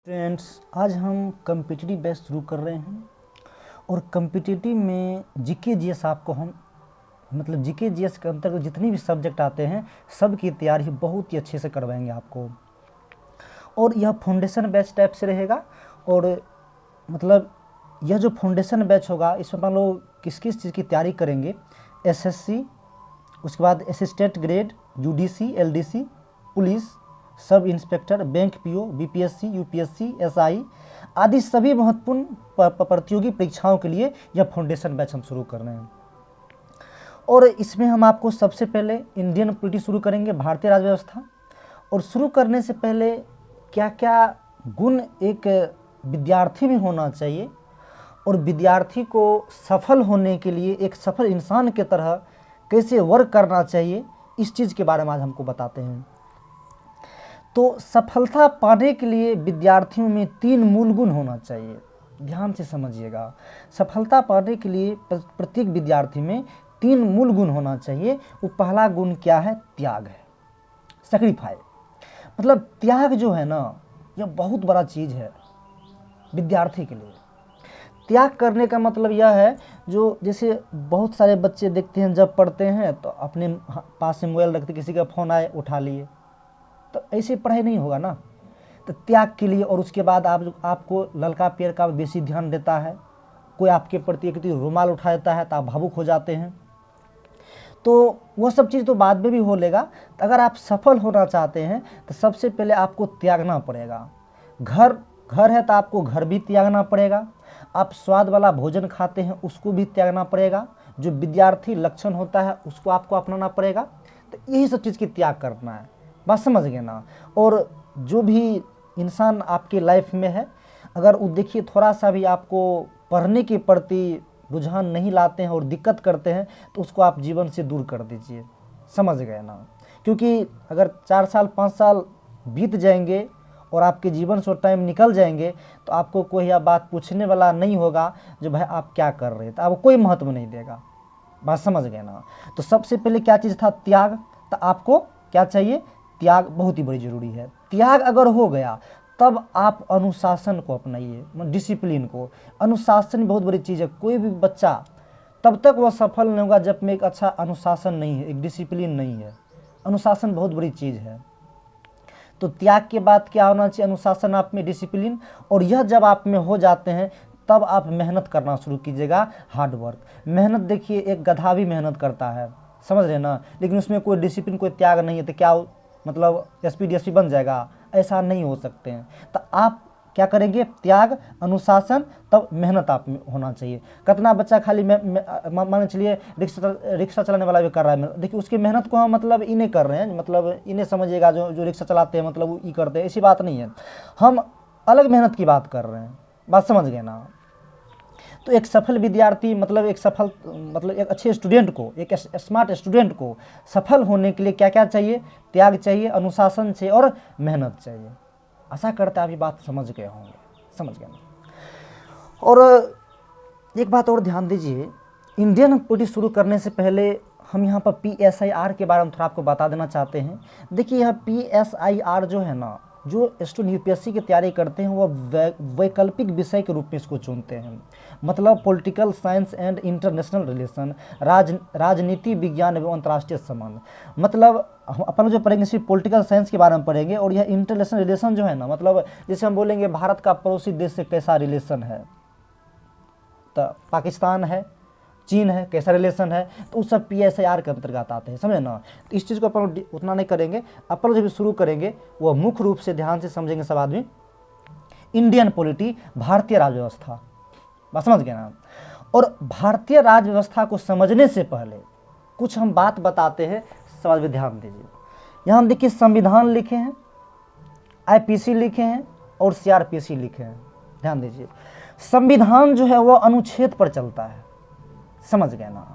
Friends, आज हम competitive batch शुरू कर रहे हैं और कम्पिटिटिव में जीके जीएस आपको हम जीके जीएस के अंतर्गत जितनी भी सब्जेक्ट आते हैं सब की तैयारी बहुत ही अच्छे से करवाएंगे आपको। और यह फाउंडेशन बैच टाइप से रहेगा और यह जो फाउंडेशन बैच होगा इसमें हम लोग किस किस चीज़ की तैयारी करेंगे। एसएससी, उसके बाद assistant grade, UDC, LDC, police, sub inspector, bank PO, BPSC, UPSC, SI आदि सभी महत्वपूर्ण प्रतियोगी परीक्षाओं के लिए यह फाउंडेशन बैच हम शुरू कर रहे हैं। और इसमें हम आपको सबसे पहले इंडियन पॉलिटी शुरू करेंगे, भारतीय राज्य व्यवस्था। और शुरू करने से पहले क्या क्या गुण एक विद्यार्थी में होना चाहिए और विद्यार्थी को सफल होने के लिए एक सफल इंसान के तरह कैसे वर्क करना चाहिए, इस चीज़ के बारे में आज हमको बताते हैं। तो सफलता पाने के लिए विद्यार्थियों में 3 मूल गुण होना चाहिए, ध्यान से समझिएगा। सफलता पाने के लिए प्रत्येक विद्यार्थी में 3 मूल गुण होना चाहिए। वो पहला गुण क्या है? त्याग है, सैक्रिफाई। त्याग जो है ना, यह बहुत बड़ा चीज़ है विद्यार्थी के लिए। त्याग करने का मतलब यह है, जो जैसे बहुत सारे बच्चे देखते हैं जब पढ़ते हैं तो अपने पास से मोबाइल रखते, किसी का फ़ोन आए उठा लिए, तो ऐसे पढ़ाई नहीं होगा ना। तो त्याग के लिए, और उसके बाद आपको लड़का पेड़ का बेसी ध्यान देता है, कोई आपके प्रति एक रुमाल उठा देता है तो आप भावुक हो जाते हैं, तो वह सब चीज़ तो बाद में भी हो लेगा। तो अगर आप सफल होना चाहते हैं तो सबसे पहले आपको त्यागना पड़ेगा। घर है तो आपको घर भी त्यागना पड़ेगा। आप स्वाद वाला भोजन खाते हैं उसको भी त्यागना पड़ेगा। जो विद्यार्थी लक्षण होता है उसको आपको अपनाना पड़ेगा। तो यही सब चीज़ की त्याग करना है, बात समझ गए ना। और जो भी इंसान आपके लाइफ में है, अगर वो देखिए थोड़ा सा भी आपको पढ़ने के प्रति रुझान नहीं लाते हैं और दिक्कत करते हैं तो उसको आप जीवन से दूर कर दीजिए, समझ गए ना। क्योंकि अगर 4 साल 5 साल बीत जाएंगे और आपके जीवन से टाइम निकल जाएंगे तो आपको कोई यह बात पूछने वाला नहीं होगा जो भाई आप क्या कर रहे थे, तो आपको कोई महत्व नहीं देगा, बात समझ गए ना। तो सबसे पहले क्या चीज़ था? त्याग। तो आपको क्या चाहिए? त्याग बहुत ही बड़ी ज़रूरी है। त्याग अगर हो गया तब आप अनुशासन को अपनाइए, डिसिप्लिन को। अनुशासन बहुत बड़ी चीज़ है। कोई भी बच्चा तब तक वह सफल नहीं होगा जब में एक अच्छा अनुशासन नहीं है, एक डिसिप्लिन नहीं है। अनुशासन बहुत बड़ी चीज़ है। तो त्याग के बाद क्या होना चाहिए? अनुशासन, आप में डिसिप्लिन। और यह जब आप में हो जाते हैं तब आप मेहनत करना शुरू कीजिएगा, हार्ड वर्क। मेहनत देखिए, एक गधा भी मेहनत करता है, समझ रहे ना, लेकिन उसमें कोई डिसिप्लिन, कोई त्याग नहीं है तो क्या एसपी डीएसपी बन जाएगा? ऐसा नहीं हो सकते हैं। तो आप क्या करेंगे? त्याग, अनुशासन, तब मेहनत आप में होना चाहिए। कितना बच्चा खाली मान चलिए रिक्शा चलाने वाला भी कर रहा है, देखिए उसकी मेहनत को हम इन्हें कर रहे हैं, इन्हें समझिएगा जो रिक्शा चलाते हैं वो ये करते हैं, ऐसी बात नहीं है। हम अलग मेहनत की बात कर रहे हैं, बात समझ गए ना। तो एक सफल विद्यार्थी एक अच्छे स्टूडेंट को, एक स्मार्ट स्टूडेंट को सफल होने के लिए क्या क्या चाहिए? त्याग चाहिए, अनुशासन चाहिए और मेहनत चाहिए। आशा करता है आप ये बात समझ गए होंगे, समझ गए ना। और एक बात और ध्यान दीजिए, इंडियन पॉलिटी शुरू करने से पहले हम यहाँ पर PSIR के बारे में थोड़ा आपको बता देना चाहते हैं। देखिए यह PSIR जो है ना, जो स्टूडेंट यूपीएससी की तैयारी करते हैं वह वैकल्पिक विषय के रूप में इसको चुनते हैं। Political science and international relation, राजनीति विज्ञान एवं अंतर्राष्ट्रीय संबंध। हम अपन जो पढ़ेंगे सिर्फ पॉलिटिकल साइंस के बारे में पढ़ेंगे। और यह इंटरनेशनल रिलेशन जो है ना, जैसे हम बोलेंगे भारत का पड़ोसी देश से कैसा रिलेशन है, तो पाकिस्तान है, चीन है, कैसा रिलेशन है, तो उस सब PSIR के अंतर्गत आते हैं, समझे ना। तो इस चीज़ को अपन उतना नहीं करेंगे। अपन जब शुरू करेंगे वह मुख्य रूप से ध्यान से समझेंगे सब आदमी, इंडियन पॉलिटी, भारतीय राज्य व्यवस्था, बस समझ गए ना। और भारतीय राज्य व्यवस्था को समझने से पहले कुछ हम बात बताते हैं, समझ में ध्यान दीजिए। यहाँ हम देखिए संविधान लिखे हैं, IPC लिखे हैं और CRPC लिखे हैं, ध्यान दीजिए। संविधान जो है वह अनुच्छेद पर चलता है, समझ गए ना।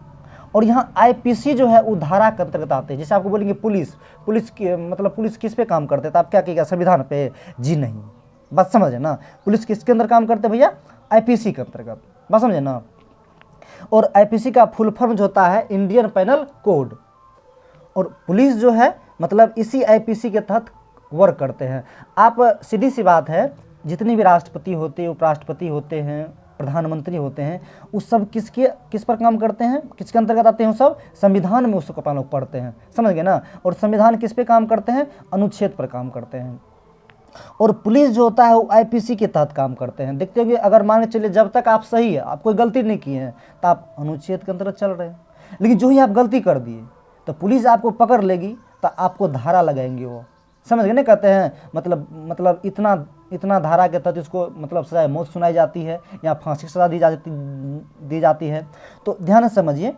और यहाँ IPC जो है वो धारा के अंतर्गत आते हैं। जैसे आपको बोलेंगे पुलिस पुलिस किस पे काम करते हैं, तो आप क्या कहिएगा? संविधान पे? जी नहीं, बात समझे ना। पुलिस किसके अंदर काम करते हैं भैया? IPC के अंतर्गत, बात समझे ना। और IPC का फुल फॉर्म जो होता है इंडियन पेनल कोड। और पुलिस जो है इसी IPC के तहत वर्क करते हैं। आप सीधी सी बात है, जितने भी राष्ट्रपति होते हैं, उपराष्ट्रपति होते हैं, प्रधानमंत्री होते हैं, उस सब किस पर काम करते हैं, किसके अंतर्गत आते हैं? वो सब संविधान में उसको अपन लोग पढ़ते हैं, समझ गए ना। और संविधान किस पे काम करते हैं? अनुच्छेद पर काम करते हैं। और पुलिस जो होता है वो आईपीसी के तहत काम करते हैं। देखते हैं कि अगर मान के चलिए जब तक आप सही है, आप कोई गलती नहीं किए हैं, तो आप अनुच्छेद के अंतर्गत चल रहे हैं। लेकिन जो ही आप गलती कर दिए तो पुलिस आपको पकड़ लेगी, तो आपको धारा लगाएंगे वो, समझ गए ना। कहते हैं मतलब इतना धारा के तहत इसको मतलब सजा मौत सुनाई जाती है या फांसी की सजा दी जाती है। तो ध्यान से समझिए,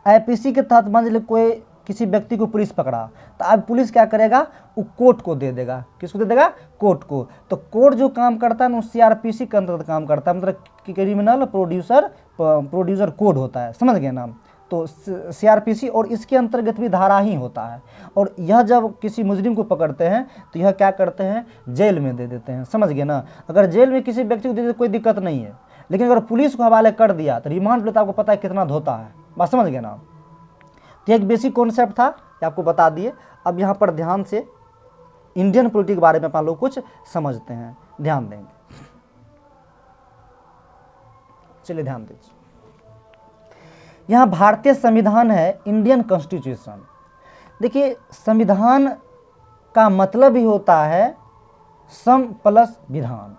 आईपीसी के तहत मान लीजिए कोई किसी व्यक्ति को पुलिस पकड़ा, तो अब पुलिस क्या करेगा? वो कोर्ट को दे देगा। किसको दे देगा? कोर्ट को। तो कोर्ट जो काम करता है ना, सीआरपीसी के अंतर्गत काम करता है, मतलब क्रिमिनल प्रोड्यूसर कोड होता है, समझ गए ना। तो सीआरपीसी और इसके अंतर्गत भी धारा ही होता है। और यह जब किसी मुजरिम को पकड़ते हैं तो यह क्या करते हैं? जेल में दे देते हैं, समझ गए ना। अगर जेल में किसी व्यक्ति को दे देते कोई दिक्कत नहीं है, लेकिन अगर पुलिस को हवाले कर दिया तो रिमांड लेता, आपको पता है कितना धोता है, बात समझ गए ना। तो एक बेसिक कॉन्सेप्ट था कि आपको बता दिए। अब यहाँ पर ध्यान से इंडियन पॉलिटिक्स के बारे में अपन लोग कुछ समझते हैं, ध्यान देंगे। चलिए ध्यान दीजिए, यहाँ भारतीय संविधान है, इंडियन कॉन्स्टिट्यूशन। देखिए, संविधान का मतलब ही होता है सम प्लस विधान।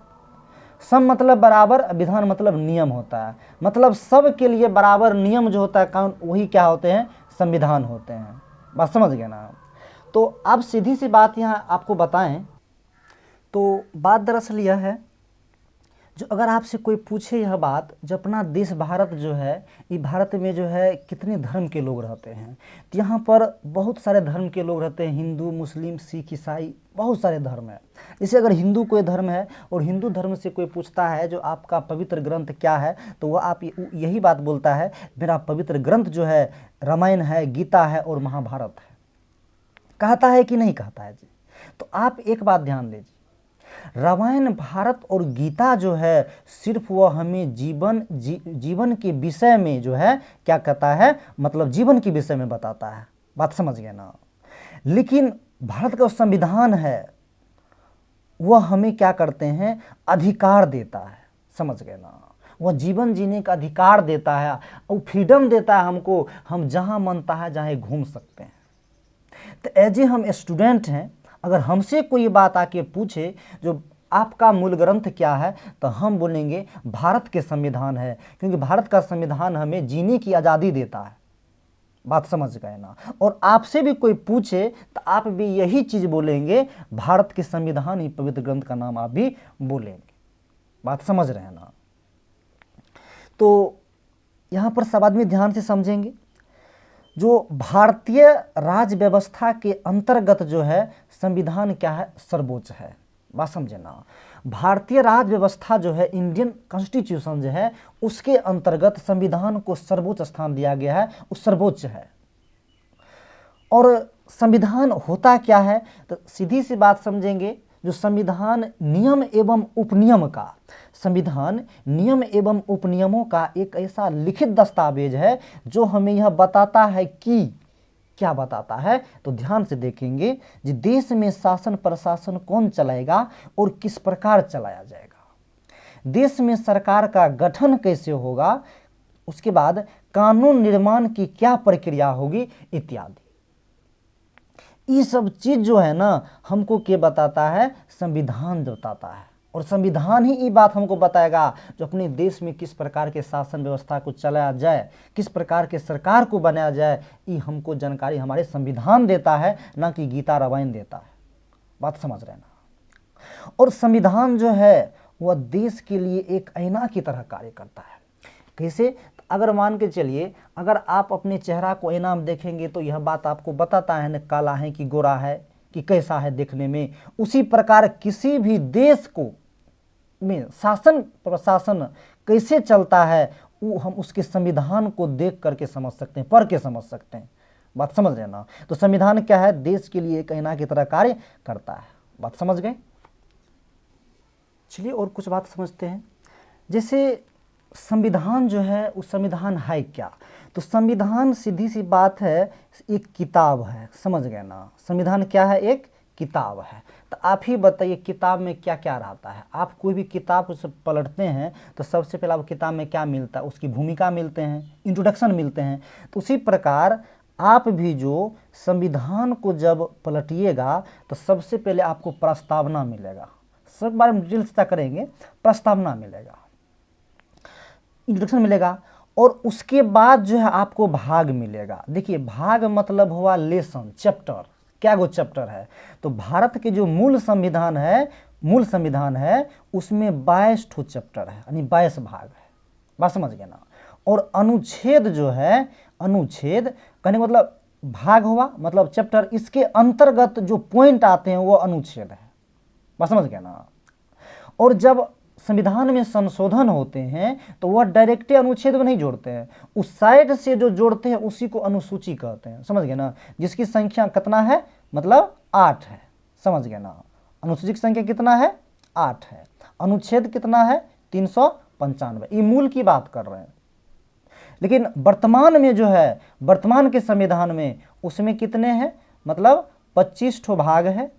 सम मतलब बराबर, विधान मतलब नियम होता है। मतलब सब के लिए बराबर नियम जो होता है, कानून, वही क्या होते हैं? संविधान होते हैं। बात समझ गए ना। तो अब सीधी सी बात यहाँ आपको बताएं तो बात दरअसल यह है, जो अगर आपसे कोई पूछे यह बात, जो अपना देश भारत जो है, ये भारत में जो है कितने धर्म के लोग रहते हैं, तो यहाँ पर बहुत सारे धर्म के लोग रहते हैं, हिंदू, मुस्लिम, सिख, ईसाई, बहुत सारे धर्म है। जैसे अगर हिंदू कोई धर्म है और हिंदू धर्म से कोई पूछता है जो आपका पवित्र ग्रंथ क्या है, तो वह आप यही बात बोलता है, मेरा पवित्र ग्रंथ जो है रामायण है, गीता है और महाभारत है। कहता है कि नहीं कहता है जी? तो आप एक बात ध्यान दीजिए, रामायण, भारत और गीता जो है सिर्फ वह हमें जीवन के विषय में जो है क्या कहता है? मतलब जीवन के विषय में बताता है, बात समझ गए ना। लेकिन भारत का संविधान है वह हमें क्या करते हैं? अधिकार देता है, समझ गए ना। वह जीवन जीने का अधिकार देता है और फ्रीडम देता है हमको, हम जहां मनता है जहां घूम सकते हैं। तो एज ए हम स्टूडेंट हैं, अगर हमसे कोई बात आके पूछे जो आपका मूल ग्रंथ क्या है, तो हम बोलेंगे भारत के संविधान है, क्योंकि भारत का संविधान हमें जीने की आज़ादी देता है, बात समझ गए ना। और आपसे भी कोई पूछे तो आप भी यही चीज़ बोलेंगे, भारत के संविधान ही पवित्र ग्रंथ का नाम आप भी बोलेंगे, बात समझ रहे हैं ना। तो यहाँ पर सब आदमी ध्यान से समझेंगे, जो भारतीय राज्य व्यवस्था के अंतर्गत जो है संविधान क्या है? सर्वोच्च है, बात समझे ना। भारतीय राज्य व्यवस्था जो है, इंडियन कॉन्स्टिट्यूशन जो है, उसके अंतर्गत संविधान को सर्वोच्च स्थान दिया गया है, वो सर्वोच्च है। और संविधान होता क्या है? तो सीधी सी बात समझेंगे, जो संविधान नियम एवं उपनियम का, संविधान नियम एवं उपनियमों का एक ऐसा लिखित दस्तावेज है जो हमें यह बताता है कि क्या बताता है? तो ध्यान से देखेंगे, कि देश में शासन प्रशासन कौन चलाएगा और किस प्रकार चलाया जाएगा, देश में सरकार का गठन कैसे होगा, उसके बाद कानून निर्माण की क्या प्रक्रिया होगी, इत्यादि। ये सब चीज जो है ना, हमको क्या बताता है? संविधान बताता है। और संविधान ही ये बात हमको बताएगा जो अपने देश में किस प्रकार के शासन व्यवस्था को चलाया जाए, किस प्रकार के सरकार को बनाया जाए, ये हमको जानकारी हमारे संविधान देता है, ना कि गीता रामायण देता है, बात समझ रहे ना। और संविधान जो है वह देश के लिए एक आईना की तरह कार्य करता है। कैसे? अगर मान के चलिए, अगर आप अपने चेहरा को आईना में देखेंगे तो यह बात आपको बताता है न काला है कि गोरा है, कि कैसा है देखने में। उसी प्रकार किसी भी देश को में शासन प्रशासन कैसे चलता है, वो हम उसके संविधान को देख करके समझ सकते हैं, पढ़ के समझ सकते हैं, बात समझ रहे ना। तो संविधान क्या है? देश के लिए एक आईना की तरह कार्य करता है, बात समझ गए। चलिए और कुछ बात समझते हैं। जैसे संविधान जो है, उस संविधान है क्या? तो संविधान सीधी सी बात है, एक किताब है, समझ गए ना। संविधान क्या है? एक किताब है। तो आप ही बताइए किताब में क्या क्या रहता है। आप कोई भी किताब से पलटते हैं तो सबसे पहले आपको किताब में क्या मिलता है, उसकी भूमिका मिलते हैं, इंट्रोडक्शन मिलते हैं। तो उसी प्रकार आप भी जो संविधान को जब पलटिएगा तो सबसे पहले आपको प्रस्तावना मिलेगा, सब बारे में डिटेल चर्चा करेंगे। प्रस्तावना मिलेगा, इंट्रोडक्शन मिलेगा, और उसके बाद जो है आपको भाग मिलेगा। देखिए भाग मतलब हुआ लेसन, चैप्टर। क्या वो चैप्टर है, तो भारत के जो मूल संविधान है उसमें 22 ठो चैप्टर है, यानी 22 भाग है। बात समझ गए ना। और अनुच्छेद जो है, अनुच्छेद कहने का मतलब भाग हुआ मतलब चैप्टर, इसके अंतर्गत जो पॉइंट आते हैं वो अनुच्छेद है। बात समझ गए ना। और जब संविधान में संशोधन होते हैं तो वह डायरेक्टली अनुच्छेद में नहीं जोड़ते हैं, उस साइड से जो जोड़ते हैं उसी को अनुसूची कहते हैं। समझ गए ना। जिसकी संख्या कितना है, मतलब 8 है। समझ गए ना। अनुसूची की संख्या कितना है, 8 है। अनुच्छेद कितना है, 395। ये मूल की बात कर रहे हैं। लेकिन वर्तमान में जो है, वर्तमान के संविधान में उसमें कितने हैं, मतलब 25 ठो भाग है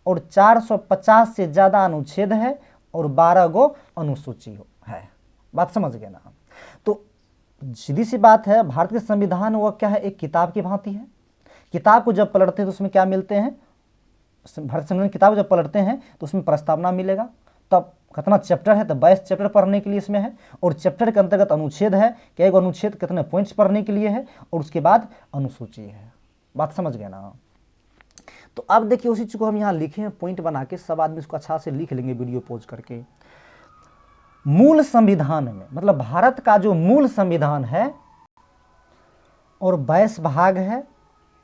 और 450 से ज़्यादा अनुच्छेद है और 12 गो अनुसूची है। बात समझ गए ना। तो सीधी सी बात है, भारत के संविधान वह क्या है, एक किताब की भांति है। किताब को जब पलटते हैं तो उसमें क्या मिलते हैं, भारत संविधान किताब जब पलटते हैं तो उसमें प्रस्तावना मिलेगा। तब कितना चैप्टर है, तो 22 चैप्टर पढ़ने के लिए इसमें है, और चैप्टर के अंतर्गत अनुच्छेद है, क्या एक अनुच्छेद कितने पॉइंट्स पढ़ने के लिए है, और उसके बाद अनुसूची है। बात समझ गए ना। तो अब देखिए उसी चीज़ को हम यहाँ लिखे हैं पॉइंट बना के, सब आदमी इसको अच्छा से लिख लेंगे वीडियो पॉज करके। मूल संविधान में मतलब भारत का जो मूल संविधान है और 22 भाग है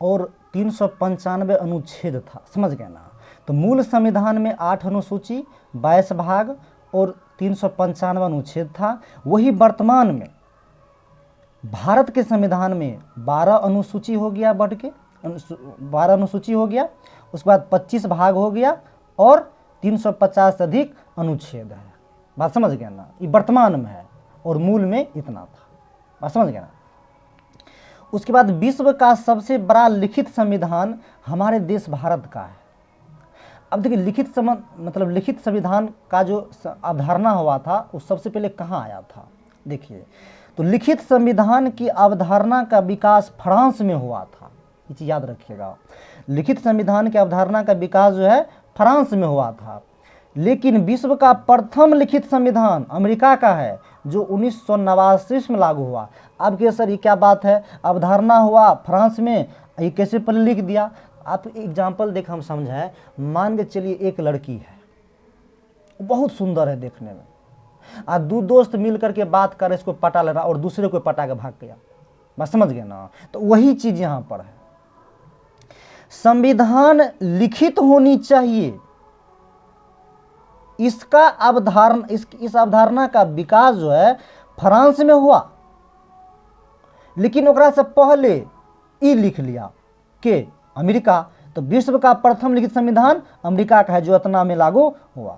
और 395 अनुच्छेद था। समझ गए ना। तो मूल संविधान में 8 अनुसूची, 22 भाग और 395 अनुच्छेद था। वही वर्तमान में भारत के संविधान में 12 अनुसूची हो गया, बढ़ के 12 अनुसूची हो गया, उसके बाद 25 भाग हो गया और 350 से अधिक अनुच्छेद है। बात समझ गया ना। ये वर्तमान में है और मूल में इतना था। बात समझ गया ना। उसके बाद विश्व का सबसे बड़ा लिखित संविधान हमारे देश भारत का है। अब देखिए लिखित संविधान का जो अवधारणा हुआ था वो सबसे पहले कहाँ आया था। देखिए तो लिखित संविधान की अवधारणा का विकास फ्रांस में हुआ था। ये चीज़ याद रखिएगा। लिखित संविधान की अवधारणा का विकास जो है फ्रांस में हुआ था। लेकिन विश्व का प्रथम लिखित संविधान अमेरिका का है, जो 1989 में लागू हुआ। अब के सर ये क्या बात है, अवधारणा हुआ फ्रांस में, ये कैसे पहले लिख दिया। आप एग्जाम्पल देख हम समझाएं। मान के चलिए एक लड़की है, बहुत सुंदर है देखने में, और दो दोस्त मिल करके बात कर इसको पटा ले रहा और दूसरे को पटा के भाग गया। बस समझ गए ना। तो वही चीज यहां पर है। संविधान लिखित होनी चाहिए, इसका अवधारणा इस अवधारणा का विकास जो है फ्रांस में हुआ। लेकिन ओकरा से पहले ई लिख लिया के अमेरिका। तो विश्व का प्रथम लिखित संविधान अमेरिका का है, जो इतना में लागू हुआ।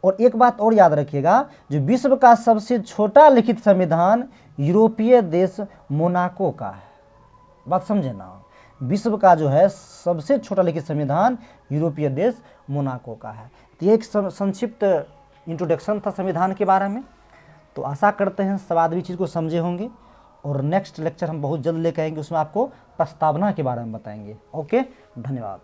और एक बात और याद रखिएगा, जो विश्व का सबसे छोटा लिखित संविधान यूरोपीय देश मोनाको का है। बात समझे ना। विश्व का जो है सबसे छोटा लिखित संविधान यूरोपीय देश मोनाको का है। तो ये एक संक्षिप्त इंट्रोडक्शन था संविधान के बारे में। तो आशा करते हैं सब आदमी चीज़ को समझे होंगे, और नेक्स्ट लेक्चर हम बहुत जल्द लेकर आएंगे, उसमें आपको प्रस्तावना के बारे में बताएंगे। ओके, धन्यवाद।